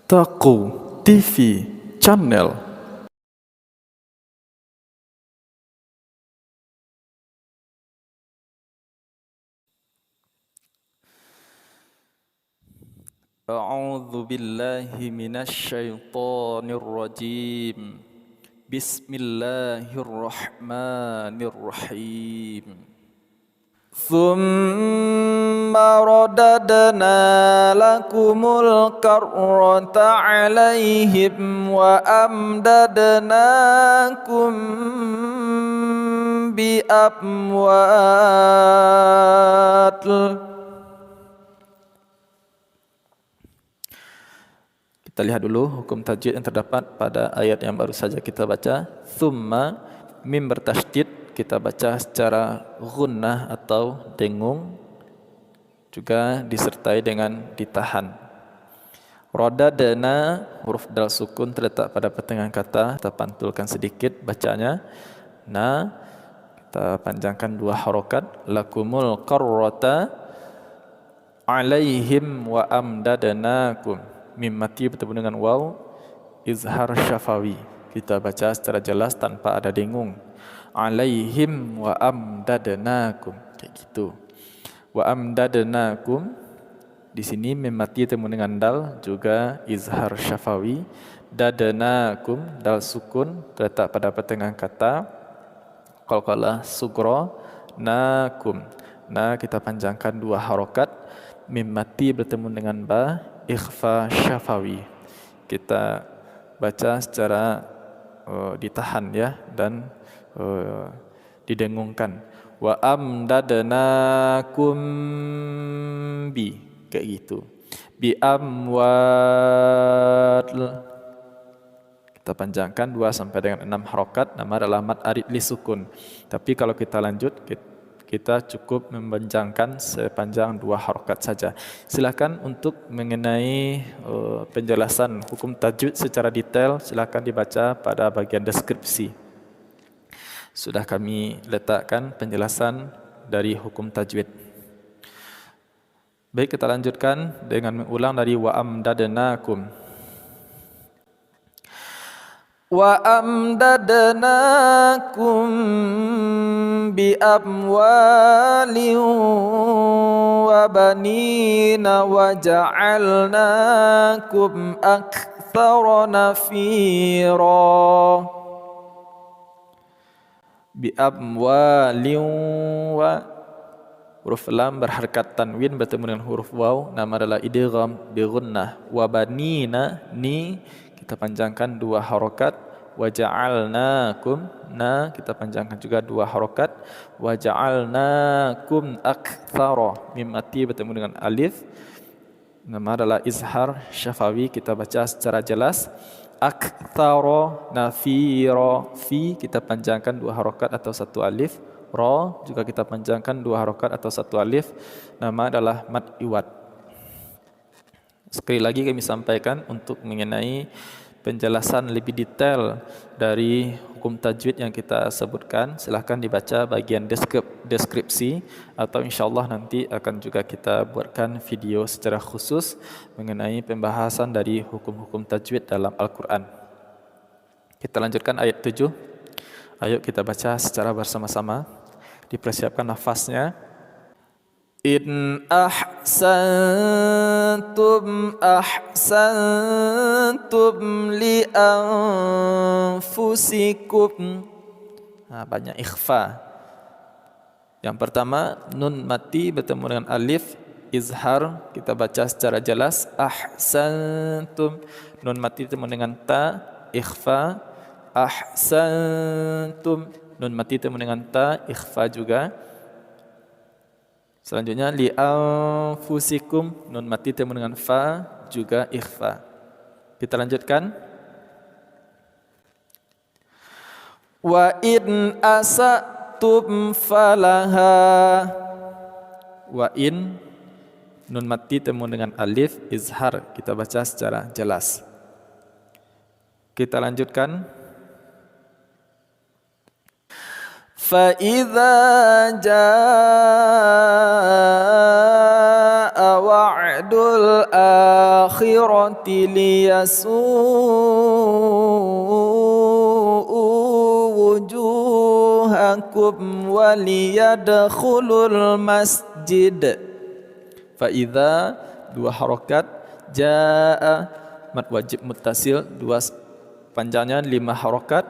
Taqu TV Channel. A'udzu billahi minasy syaithanir rajim. Bismillahirrahmanirrahim. Thumma radadna lakumul karrata 'alaihim wa amdadnakum bi amwat. Kita lihat dulu hukum tajwid yang terdapat pada ayat yang baru saja kita baca. Thumma, mim bertasydid, kita baca secara gunnah atau dengung, juga disertai dengan ditahan. Radadna, huruf dal sukun terletak pada pertengahan kata, kita pantulkan sedikit bacanya. Na, kita panjangkan 2 harokat. Lakumul qarrata alaihim wa amdadnakum. Mim mati bertemu dengan waw, izhar syafawi. Kita baca secara jelas tanpa ada dengung. Alaihim wa amdadnakum, kayak gitu. Wa amdadnakum, di sini mim mati bertemu dengan dal, juga izhar syafawi. Dadnakum, dal sukun terletak pada pertengahan kata. Qalqalah sugro nakum. Na kita panjangkan 2 harokat. Mim mati bertemu dengan ba, ikhfa syafawi. Kita baca secara ditahan ya, dan didengungkan. Wa amdadnakum bi, kayak gitu. Bi amwat. Kita panjangkan 2 sampai dengan 6 harokat. Nama adalah mad arid li sukun. Tapi kalau kita lanjut, kita cukup mempanjangkan sepanjang 2 harokat saja. Silakan untuk mengenai penjelasan hukum tajwid secara detail, silakan dibaca pada bagian deskripsi. Sudah kami letakkan penjelasan dari hukum tajwid. Baik, kita lanjutkan dengan mengulang dari wa amdadnakum. Wa amdadnakum bi amwalin wa banina wa ja'alnakum aktsara nafira. Bi amwalin wa, huruf lam berharakat tanwin bertemu dengan huruf waw, nama adalah idgham bi gunnah. Wa banina, ni kita panjangkan 2 harokat. Wa ja'alnakum, na kita panjangkan juga 2 harokat. Wa ja'alnakum aktsara, mim mati bertemu dengan alif, nama adalah izhar syafawi. Kita baca secara jelas. Aktsara nafira, fi kita panjangkan 2 harokat atau 1 alif. Ra juga kita panjangkan 2 harokat atau 1 alif, nama adalah mad iwad. Sekali lagi kami sampaikan untuk mengenai penjelasan lebih detail dari hukum tajwid yang kita sebutkan, silahkan dibaca bagian deskripsi, atau insyaAllah nanti akan juga kita buatkan video secara khusus mengenai pembahasan dari hukum-hukum tajwid dalam Al-Quran. Kita lanjutkan ayat 7. Ayo kita baca secara bersama-sama. Dipersiapkan nafasnya. In ahsantum ahsantum li anfusikum. Banyak ikhfa. Yang pertama, nun mati bertemu dengan alif, izhar, kita baca secara jelas. Ahsantum, nun mati bertemu dengan ta, ikhfa. Ahsantum, nun mati bertemu dengan ta, ikhfa juga. Selanjutnya li anfusikum, nun mati bertemu dengan fa, juga ikhfa. Kita lanjutkan. Wa in asatum falaha. Wa in, nun mati bertemu dengan alif, izhar, kita baca secara jelas. Kita lanjutkan. فَإِذَا جَاءَ wa'dul akhirati liyasu'u wujuhakum waliyadkhulul masjid. Fa idza, dua harokat, jaa, mad wajib muttasil, dua panjangnya 5 harokat,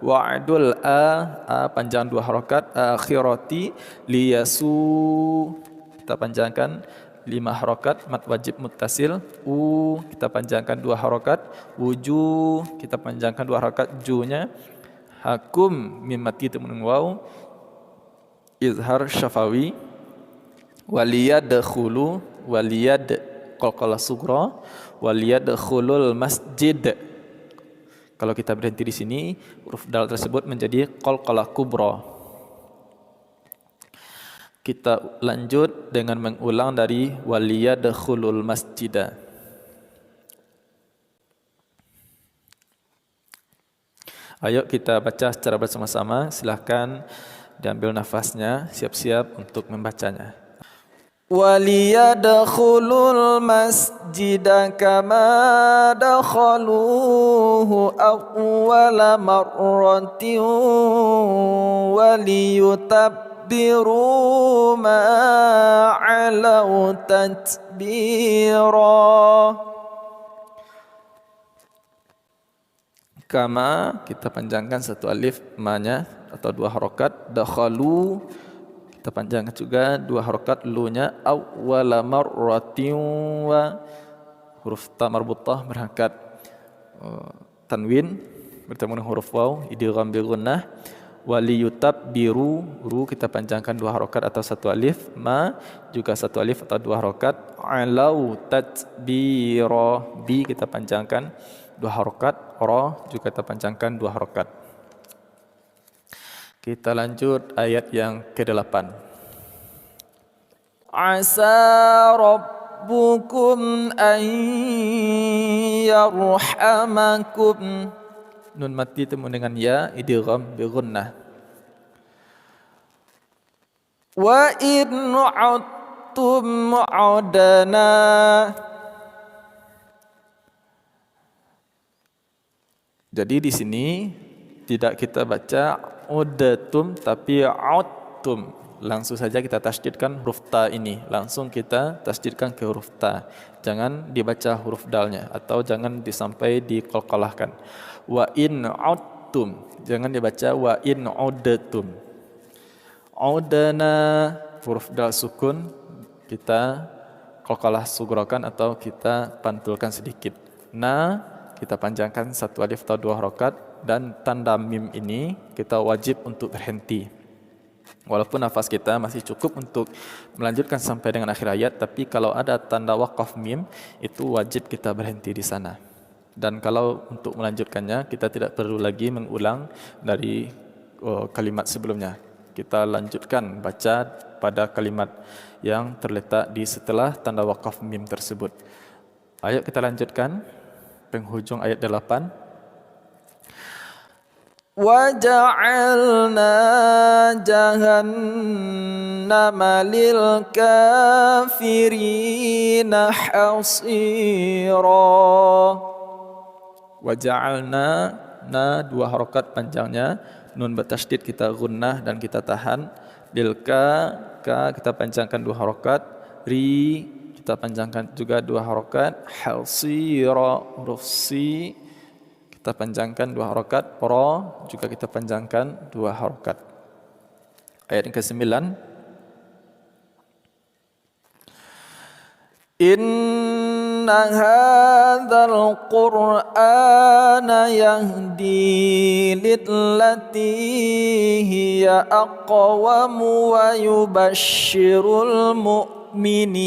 wa'dul a panjang 2 harokat, akhirati liyasu kita panjangkan 5 harokat, mad wajib muttasil, kita panjangkan 2 harokat, wujuh kita panjangkan 2 harokat, junya, hakum mim mati temun waw, izhar syafawi, waliyadkhulu, waliyad qalqalah sughra, waliyadkhulul masjid. Kalau kita berhenti di sini, huruf dal tersebut menjadi qalqalah kubra. Kita lanjut dengan mengulang dari waliyadkhulul masjid. Ayo kita baca secara bersama-sama. Silahkan diambil nafasnya, siap-siap untuk membacanya. waliyadkhulul masjida kama dakhaluhu awwala marratin waliyutabbiru ma 'alau tatbira. Kama kita panjangkan 1 alif ma-nya atau 2 harokat, dakhalu kita panjangkan juga 2 harokat, lu-nya, awwala marratin wa huruf ta marbutah berangkat tanwin bertemu dengan huruf waw idgham bi gunnah, waliyutabbiru, ru kita panjangkan 2 harokat atau 1 alif, ma juga 1 alif atau 2 harokat, alau tatbira, bi kita panjangkan 2 harokat, ra juga kita panjangkan 2 harokat. Kita lanjut ayat yang ke-8. Asa rabbukum an yarhamakum. Nun mati temu dengan ya, idgham bi gunnah. Wa in 'udtum 'udna. Jadi di sini tidak kita baca udatum tapi autum. Langsung saja kita tasydidkan huruf ta ini. Langsung kita tasydidkan ke huruf ta. Jangan dibaca huruf dalnya atau jangan disampai diqalqalahkan. Wa in autum. Jangan dibaca wa in udatum. Udana huruf dal sukun kita qalqalah sughrakan atau kita pantulkan sedikit. Na kita panjangkan 1 alif atau 2 harokat, dan tanda mim ini kita wajib untuk berhenti. Walaupun nafas kita masih cukup untuk melanjutkan sampai dengan akhir ayat, tapi kalau ada tanda waqaf mim itu wajib kita berhenti di sana. Dan kalau untuk melanjutkannya kita tidak perlu lagi mengulang dari kalimat sebelumnya. Kita lanjutkan baca pada kalimat yang terletak di setelah tanda waqaf mim tersebut. Ayo kita lanjutkan penghujung ayat 8. وَجَعَلْنَا جَهَنَّمَ لِلْكَافِرِينَ حَصِيرًا. Waja'alna, na 2 harokat panjangnya, nun bertasydid kita gunnah dan kita tahan, lilka, ka kita panjangkan 2 harokat, ri kita panjangkan juga 2 harokat, hasira, huruf si kita panjangkan 2 harokat, ra juga kita panjangkan 2 harokat. Ayat yang ke-9. Inna hadzal qur'ana yahdi lillati hiya aqwam wa yubashshirul mu'minin.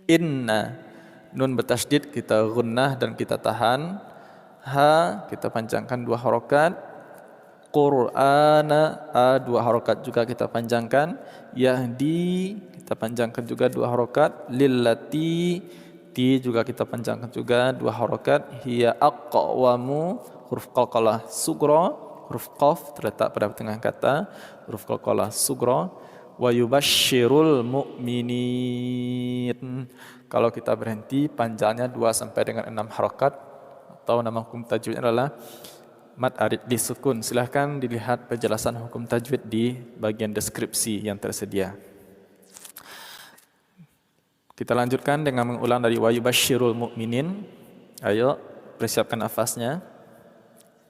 Inna, nun bertasydid kita gunnah dan kita tahan, ha kita panjangkan 2 harokat, qur'ana, a 2 harokat juga kita panjangkan, yahdi kita panjangkan juga 2 harokat, lillati, ti juga kita panjangkan juga 2 harokat, hiya aqwamu, huruf qalqalah sughra, huruf qaf terletak pada tengah kata, huruf qalqalah sughra, wa yubashshirul mu'minin. Kalau kita berhenti panjangnya 2 sampai dengan 6 harakat, atau nama hukum tajwidnya adalah mad arid disukun. Silahkan dilihat penjelasan hukum tajwid di bagian deskripsi yang tersedia. Kita lanjutkan dengan mengulang dari wa yubashshirul mu'minin. Ayo, persiapkan nafasnya.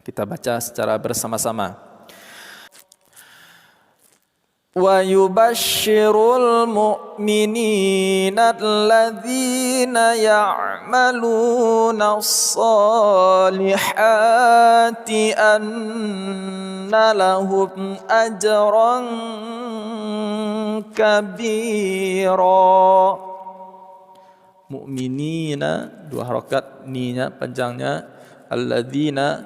Kita baca secara bersama-sama. Wa yubashshirul mu'minina alladzina ya'maluna as-salihati anna lahum ajran kabira. Mu'minina 2 harakat, ni-nya panjangnya, alladzina,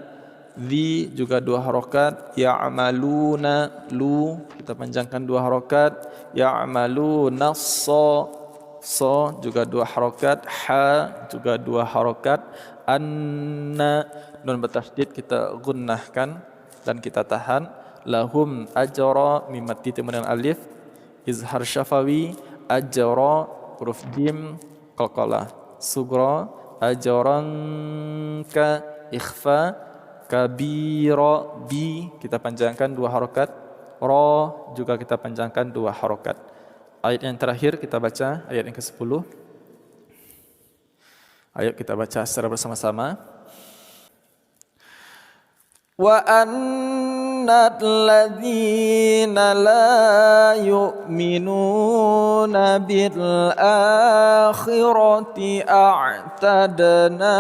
zi juga 2 harakat, ya'maluna, lu kita panjangkan 2 harakat, ya'maluna, so juga 2 harakat, ha juga 2 harakat, anna, nun bertasydid kita gunnahkan dan kita tahan, lahum ajra, mim mati dengan alif, izhar syafawi, ajra, huruf jim, qalqalah, sugra, ajran ka, ikhfa, kabira, bi kita panjangkan 2 harakat, ra juga kita panjangkan 2 harakat. Ayat yang terakhir kita baca, ayat yang ke-10. Ayo kita baca secara bersama-sama. Wa annal ladzina la yu'minuna bil akhirati a'tadna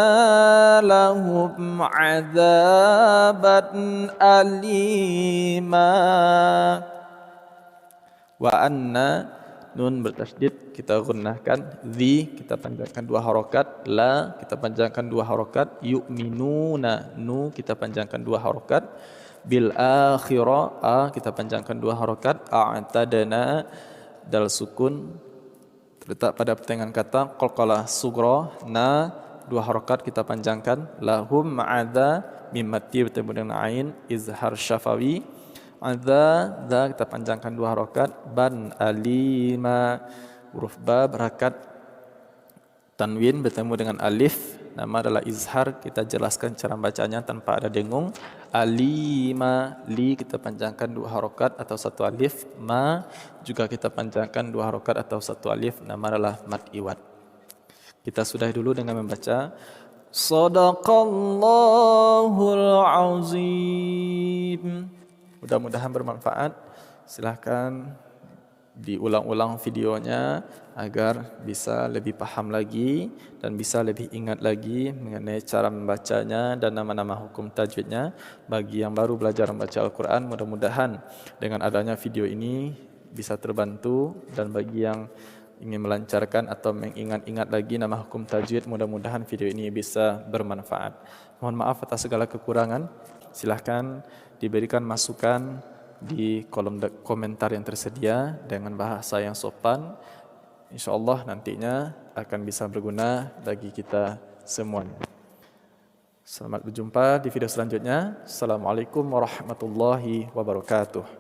lahum 'adzaban alima. Wa anna, nun bertasydid kita gunnahkan, zi kita panjangkan 2 harakat, la kita panjangkan 2 harakat, yu'minuna, nu kita panjangkan 2 harakat, bil akhirah, a kita panjangkan 2 harakat, a'tadna, dal sukun terletak pada pertengahan kata, qalqalah sugra, na 2 harakat kita panjangkan, lahum ma'adha, mim mati bertemu dengan ain, izhar syafawi, adza, za kita panjangkan 2 harakat, ban alima, huruf ba berhakat tanwin bertemu dengan alif, nama adalah izhar, kita jelaskan cara bacanya tanpa ada dengung. Alima, li kita panjangkan 2 harakat atau 1 alif, ma juga kita panjangkan 2 harakat atau 1 alif, nama adalah mad iwad. Kita sudahi dulu dengan membaca Shadaqallahul azim. Mudah-mudahan bermanfaat. Silahkan diulang-ulang videonya agar bisa lebih paham lagi dan bisa lebih ingat lagi mengenai cara membacanya dan nama-nama hukum tajwidnya. Bagi yang baru belajar membaca Al-Quran, mudah-mudahan dengan adanya video ini bisa terbantu, dan bagi yang ingin melancarkan atau mengingat-ingat lagi nama hukum tajwid, mudah-mudahan video ini bisa bermanfaat. Mohon maaf atas segala kekurangan. Silahkan diberikan masukan di kolom komentar yang tersedia dengan bahasa yang sopan. InsyaAllah nantinya akan bisa berguna bagi kita semuanya. Selamat berjumpa di video selanjutnya. Assalamualaikum warahmatullahi wabarakatuh.